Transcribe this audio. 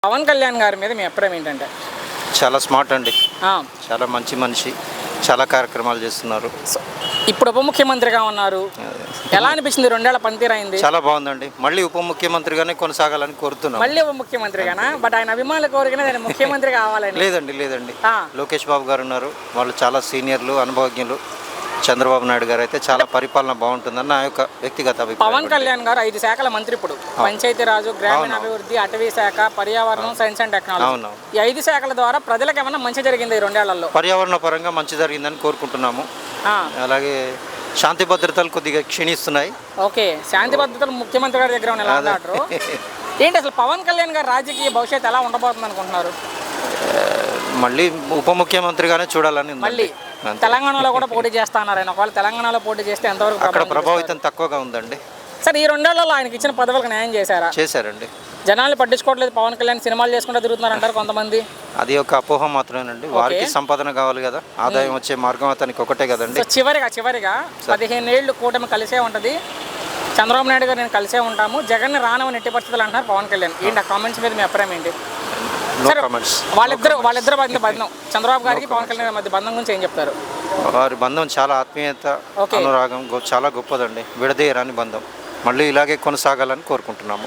పవన్ కళ్యాణ్ గారి మీద మీ అభిప్రాయం ఏంటంటే? చాలా స్మార్ట్ అండి. ఆ, చాలా మంచి మనిషి. చాలా కార్యక్రమాలు చేస్తున్నారు. ఇప్పుడు ఉప ముఖ్యమంత్రిగా ఉన్నారు. ఎలా అనిపించింది? 2 ఏళ్ల పనితీరు అయింది. చాలా బాగుందండి. మళ్ళీ ఉప ముఖ్యమంత్రిగానే కొనసాగాలని కోరుతున్నాం. మళ్ళీ ఉప ముఖ్యమంత్రిగానా? బట్ ఆయన అభిమానుల కోరికనే ఆయన ముఖ్యమంత్రి కావాలని. లేదండి. ఆ, లోకేష్ బాబు గారు ఉన్నారు. వాళ్ళు చాలా సీనియర్లు, అనుభవజ్ఞులు. చంద్రబాబు నాయుడు గారు అయితే చాలా పరిపాలన బాగుంటుందని నా యొక్క వ్యక్తిగత అభిప్రాయం. పవన్ కళ్యాణ్ గారు 5 శాఖల మంత్రి. ఇప్పుడు పంచాయతీరాజు, గ్రామీణ అభివృద్ధి, అటవీ శాఖ, పర్యావరణం, సైన్స్ అండ్ టెక్నాలజీ. అవును. ఈ 5 శాఖల ద్వారా ప్రజలకు ఏమన్నా మంచి జరిగింది ఈ 2 ఏళ్లలో? పర్యావరణ పరంగా మంచి జరిగిందని కోరుకుంటున్నాము. ఆ, అలాగే శాంతి భద్రతలు కొద్దిగా క్షీణిస్తున్నాయి. ఓకే. శాంతి భద్రతలు ముఖ్యమంత్రి గారి దగ్గర ఉన్న ఎలా అంటారు? ఏంటి అసలు పవన్ కళ్యాణ్ గారి రాజకీయ భవిష్యత్తు ఎలా ఉండబోతుంది అనుకుంటున్నారు? మళ్ళీ ఉప ముఖ్యమంత్రిగానే చూడాలని ఉందండి. మళ్ళీ అంతే. తెలంగాణలో కూడా పోటీ చేస్తా అన్నారు ఆయన. ఒకవేళ తెలంగాణలో పోటీ చేస్తే ఎంతవరకు అక్కడ ప్రభావం ప్రభావితం తక్కువగా ఉందండి. చూపిస్తారు? సరే, ఈ 2 ఏళ్లలో ఆయనకి ఇచ్చిన పదవులకు న్యాయం చేశారా? చేశారండి. జనాల్ని పట్టించుకోవట్లేదు, పవన్ కళ్యాణ్ సినిమాలు చేసుకుంటూ తిరుగుతున్నారు అంటారు కొంతమంది. అది ఒక అపోహ మాత్రమేనండి. వారికి సంపాదన కావాలి కదా, ఆదాయం వచ్చే మార్గం అతనికి ఒకటే కదండి. సో చివరిగా 15 ఏళ్ళు కూటమి కలిసే ఉంటుంది. చంద్రబాబు నాయుడు గారు నేను కలిసే ఉంటాము, జగన్ రానవని ఎట్టి పరిస్థితులు అంటున్నారు పవన్ కళ్యాణ్. ఏంటి ఆ కామెంట్స్ మీద మీ అభిప్రాయం ఏంటి? నో సరే, కామెంట్స్. వాళ్ళిద్దరు మధ్య బంధం, చంద్రబాబు గారికి పవన్ కళ్యాణ్ మధ్య బంధం గురించి ఏం చెప్తారు? వారి బంధం చాలా ఆత్మీయత, ఓకే. అనురాగం చాలా గొప్పదండి. విడదీయరాని బంధం. మళ్ళీ ఇలాగే కొనసాగాలని కోరుకుంటున్నాము.